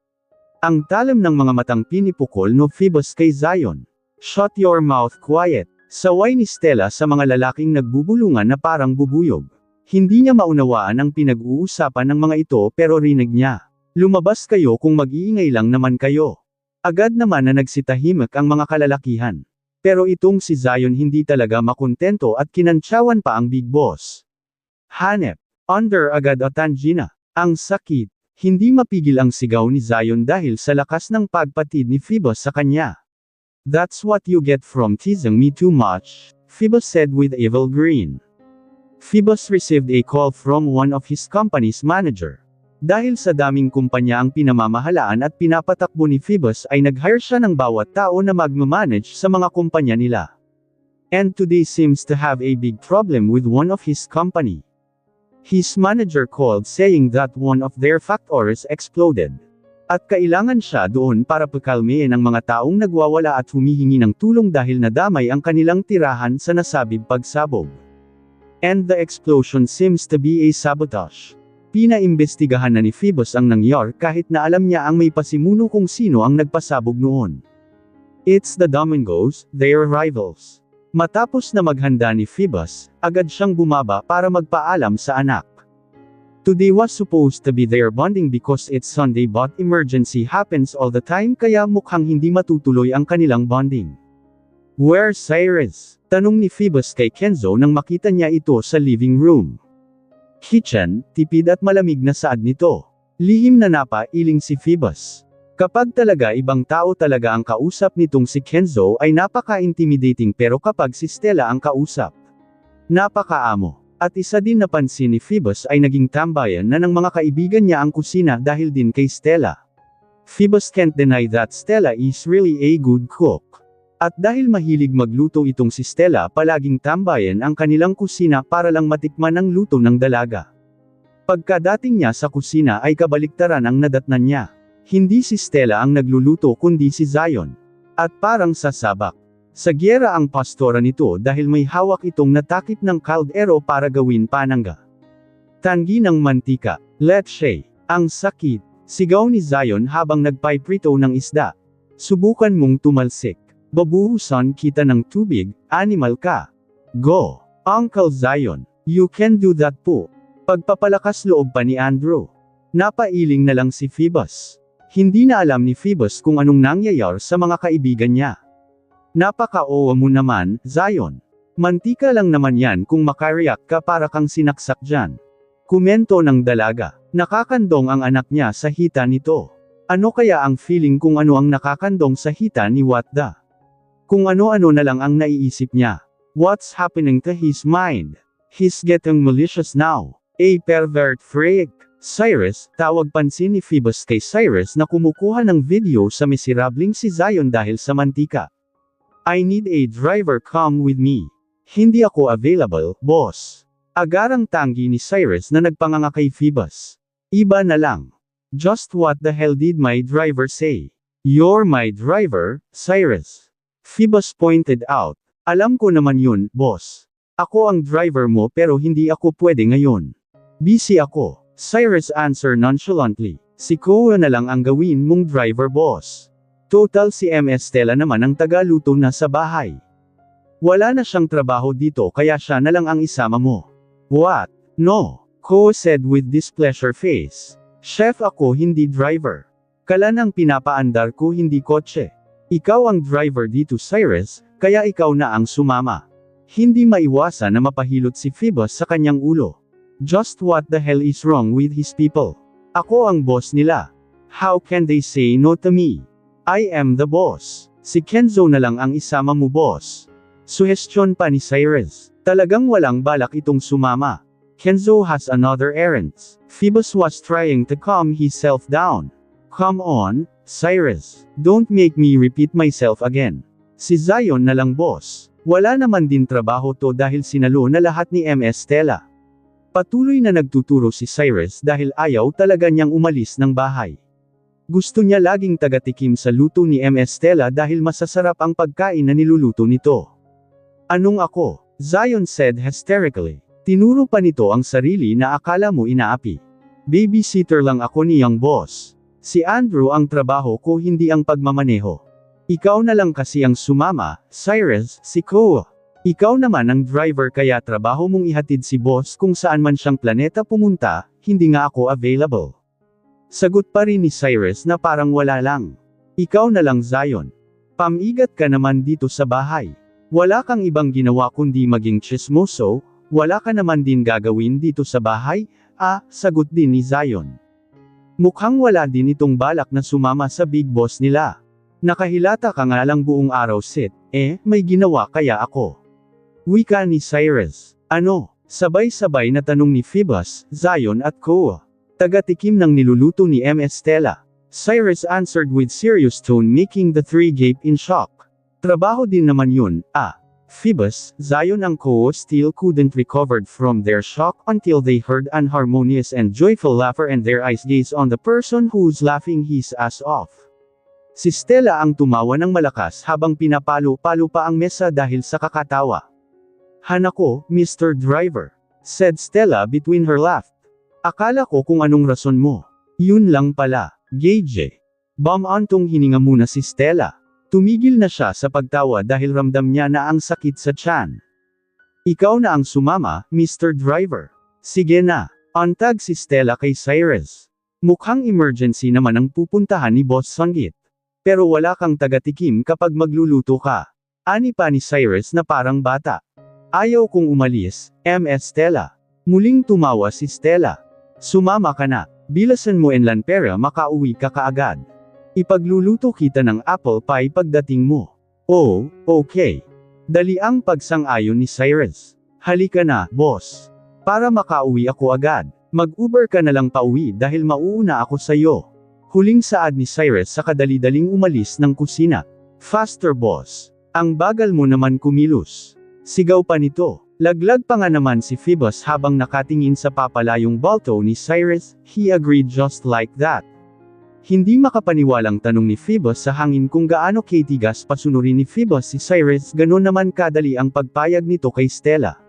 Ang talim ng mga matang pinipukol no Phoebus kay Zion. Shut your mouth quiet. Saway ni Stella sa mga lalaking nagbubulungan na parang bubuyog. Hindi niya maunawaan ang pinag-uusapan ng mga ito pero rinig niya. Lumabas kayo kung mag-iingay lang naman kayo. Agad naman na nagsitahimik ang mga kalalakihan. Pero itong si Zion hindi talaga makontento at kinantsawan pa ang big boss. Hanep. Under agad o Tangina. Ang sakit. Hindi mapigil ang sigaw ni Zion dahil sa lakas ng pagpatid ni Phoebus sa kanya. That's what you get from teasing me too much, Phoebus said with evil grin. Phoebus received a call from one of his company's manager. Dahil sa daming kumpanya ang pinamamahalaan at pinapatakbo ni Phoebus ay nag-hire siya ng bawat tao na magmamanage sa mga kumpanya nila. And today seems to have a big problem with one of his company. His manager called saying that one of their factories exploded. At kailangan siya doon para pakalmayin ang mga taong nagwawala at humihingi ng tulong dahil nadamay ang kanilang tirahan sa nasabing pagsabog. And the explosion seems to be a sabotage. Pinaimbestigahan na ni Phoebus ang nangyari kahit na alam niya ang may pasimuno kung sino ang nagpasabog noon. It's the Domingos, their rivals. Matapos na maghanda ni Phoebus, agad siyang bumaba para magpaalam sa anak. Today was supposed to be their bonding because it's Sunday but emergency happens all the time kaya mukhang hindi matutuloy ang kanilang bonding. Where's Cyrus? Tanong ni Phoebus kay Kenzo nang makita niya ito sa living room. Kitchen, tipid at malamig na saad nito. Lihim na napailing si Phoebus. Kapag talaga ibang tao talaga ang kausap nitong si Kenzo ay napaka-intimidating pero kapag si Stella ang kausap, napaka-amo. At isa din napansin ni Phoebus ay naging tambayan na ng mga kaibigan niya ang kusina dahil din kay Stella. Phoebus can't deny that Stella is really a good cook. At dahil mahilig magluto itong si Stella palaging tambayan ang kanilang kusina para lang matikman ang luto ng dalaga. Pagkadating niya sa kusina ay kabaliktaran ang nadatnan niya. Hindi si Stella ang nagluluto kundi si Zion. At parang sasabak. Sa gyera ang pastora nito dahil may hawak itong natakip ng kaldero para gawin panangga. Tanggi ng mantika. Leche. Ang sakit. Sigaw ni Zion habang nagpiprito ng isda. Subukan mong tumalsik. Babuhusan kita ng tubig, animal ka. Go! Uncle Zion, you can do that po. Pagpapalakas loob pa ni Andrew. Napailing na lang si Phoebus. Hindi na alam ni Phoebus kung anong nangyayari sa mga kaibigan niya. Napaka-owa mo naman, Zion. Mantika lang naman yan kung makariyak ka para kang sinaksak dyan. Komento ng dalaga. Nakakandong ang anak niya sa hita nito. Ano kaya ang feeling kung ano ang nakakandong sa hita ni Watda? Kung ano-ano na lang ang naiisip niya. What's happening to his mind? He's getting malicious now. A pervert freak. Cyrus, tawag pansin ni Phoebus kay Cyrus na kumukuha ng video sa miserabling si Zion dahil sa mantika. I need a driver come with me. Hindi ako available, boss. Agarang tanggi ni Cyrus na nagpanganga kay Phoebus. Iba na lang. Just what the hell did my driver say? You're my driver, Cyrus. Phoebus pointed out. Alam ko naman yun, boss. Ako ang driver mo pero hindi ako pwede ngayon. Busy ako. Cyrus answer nonchalantly. Si Koa na lang ang gawin mong driver boss. Total si MS Stella naman ang tagaluto na sa bahay. Wala na siyang trabaho dito kaya siya na lang ang isama mo. What? No. Koa said with displeasure face. Chef ako hindi driver. Kalan ang pinapaandar ko hindi kotse. Ikaw ang driver dito Cyrus, kaya ikaw na ang sumama. Hindi maiwasan na mapahilot si Phoebus sa kanyang ulo. Just what the hell is wrong with his people? Ako ang boss nila. How can they say no to me? I am the boss. Si Kenzo na lang ang isama mo boss. Suhestyon pa ni Cyrus. Talagang walang balak itong sumama. Kenzo has another errands. Phoebus was trying to calm himself down. Come on, Cyrus. Don't make me repeat myself again. Si Zion na lang boss. Wala naman din trabaho to dahil sinalo na lahat ni MS Stella. Patuloy na nagtuturo si Cyrus dahil ayaw talaga niyang umalis ng bahay. Gusto niya laging tagatikim sa luto ni MS Stella dahil masasarap ang pagkain na niluluto nito. Anong ako? Zion said hysterically. Tinuro pa nito ang sarili na akala mo inaapi. Babysitter lang ako niyang boss. Si Andrew ang trabaho ko hindi ang pagmamaneho. Ikaw na lang kasi ang sumama, Cyrus, si Koa. Ikaw naman ang driver kaya trabaho mong ihatid si boss kung saan man siyang planeta pumunta, hindi nga ako available. Sagot pa rin ni Cyrus na parang wala lang. Ikaw na lang Zion. Pamigat ka naman dito sa bahay. Wala kang ibang ginawa kundi maging chismoso, wala ka naman din gagawin dito sa bahay, sagot din ni Zion. Mukhang wala din itong balak na sumama sa big boss nila. Nakahilata ka nga lang buong araw sit, may ginawa kaya ako. Wika ni Cyrus. Ano? Sabay-sabay na tanong ni Phoebus, Zion at Koa. Tagatikim ng niluluto ni MS Stella. Cyrus answered with serious tone making the three gape in shock. Trabaho din naman yun, Phoebus, Zion and Koa still couldn't recovered from their shock until they heard an harmonious and joyful laughter and their eyes gazed on the person who's laughing his ass off. Si Stella ang tumawa ng malakas habang pinapalo-palo pa ang mesa dahil sa kakatawa. Hanako, Mr. Driver, said Stella between her laugh. Akala ko kung anong rason mo. Yun lang pala, Gage. Bumantong hininga muna si Stella. Tumigil na siya sa pagtawa dahil ramdam niya na ang sakit sa tiyan. Ikaw na ang sumama, Mr. Driver. Sige na. Antag si Stella kay Cyrus. Mukhang emergency naman ang pupuntahan ni Boss Sanggit. Pero wala kang tagatikim kapag magluluto ka. Ani pa ni Cyrus na parang bata. Ayaw kong umalis, MS Stella. Muling tumawa si Stella. Sumama ka na. Bilasan mo enlan pera makauwi ka kaagad. Ipagluluto kita ng apple pie pagdating mo. Oh, okay. Dali ang pagsang-ayon ni Cyrus. Halika na, boss. Para makauwi ako agad. Mag-Uber ka na lang pauwi dahil mauuna ako sayo. Huling saad ni Cyrus sa kadali-daling umalis ng kusina. Faster boss. Ang bagal mo naman kumilos. Sigaw pa nito. Laglag pa nga naman si Phoebus habang nakatingin sa papalayong balto ni Cyrus, he agreed just like that. Hindi makapaniwalang tanong ni Phoebus sa hangin kung gaano katigas pasunurin ni Phoebus si Cyrus ganon naman kadali ang pagpayag nito kay Stella.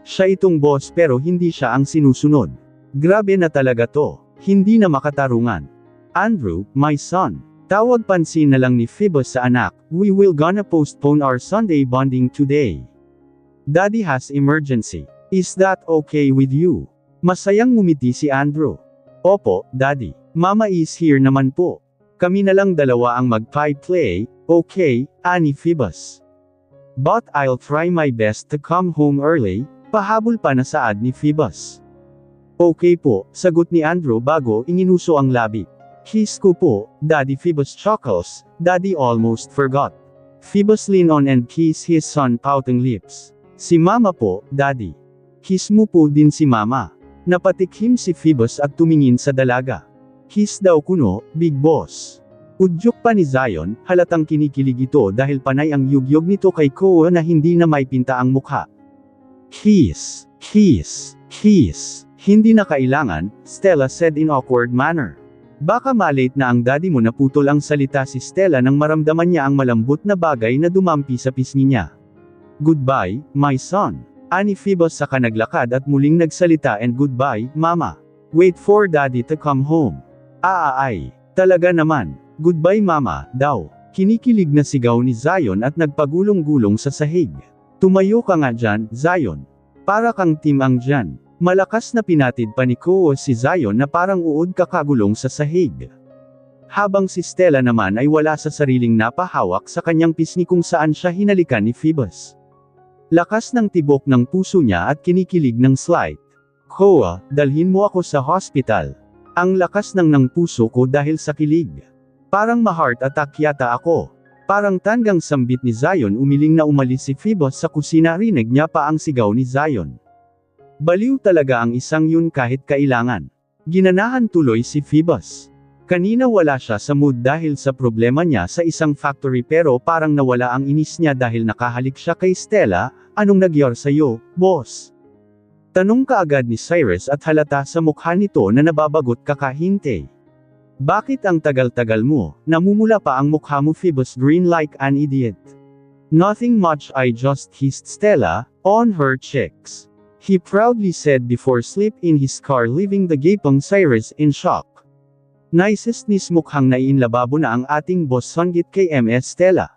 Siya itong boss pero hindi siya ang sinusunod. Grabe na talaga to. Hindi na makatarungan. Andrew, my son. Tawag pansin na lang ni Phoebus sa anak, we will gonna postpone our Sunday bonding today. Daddy has emergency. Is that okay with you? Masayang ngumiti si Andrew. Opo, Daddy. Mama is here naman po. Kami na lang dalawa ang mag-pie play, okay, ani Phoebus. But I'll try my best to come home early, pahabol pa na saad ni Phoebus. Okay po, sagot ni Andrew bago inginuso ang labi. Kiss ko po, Daddy. Phoebus chuckles, Daddy almost forgot. Phoebus lean on and kiss his son pouting lips. Si Mama po, Daddy. Kiss mo po din si Mama. Napatikhim si Phoebus at tumingin sa dalaga. Kiss daw kuno, Big Boss. Udyok pa ni Zion, halatang kinikilig ito dahil panay ang yugyog nito kay Koa na hindi na may pinta ang mukha. Kiss, kiss, kiss. Hindi na kailangan, Stella said in awkward manner. Baka malate na ang daddy mo naputol ang salita si Stella nang maramdaman niya ang malambot na bagay na dumampi sa pisngi niya. Goodbye, my son. Ani Phoebus saka naglakad at muling nagsalita and goodbye, mama. Wait for daddy to come home. Ay. Talaga naman. Goodbye mama, daw. Kinikilig na sigaw ni Zion at nagpagulong-gulong sa sahig. Tumayo ka nga dyan, Zion. Para kang timang dyan. Malakas na pinatid pa ni Koo si Zion na parang uod kakagulong sa sahig. Habang si Stella naman ay wala sa sariling napahawak sa kanyang pisngi kung saan siya hinalikan ni Phoebus. Lakas ng tibok ng puso niya at kinikilig ng slight. Koo, dalhin mo ako sa hospital. Ang lakas ng puso ko dahil sa kilig. Parang ma-heart attack yata ako. Parang tanggang sambit ni Zion umiling na umalis si Phoebus sa kusina, rinig niya pa ang sigaw ni Zion. Baliw talaga ang isang yun kahit kailangan. Ginanahan tuloy si Phoebus. Kanina wala siya sa mood dahil sa problema niya sa isang factory pero parang nawala ang inis niya dahil nakahalik siya kay Stella. Anong nagyar sa'yo, boss? Tanong kaagad ni Cyrus at halata sa mukha nito na nababagot kakahinte. Bakit ang tagal-tagal mo? Namumula pa ang mukha mo, Phoebus grinned like an idiot. Nothing much, I just kissed Stella on her cheeks. He proudly said before sleep in his car, leaving the gaping Cyrus in shock. Nicest nis, mukhang naiinlababo na ang ating boss, sanggit kay MS Stella.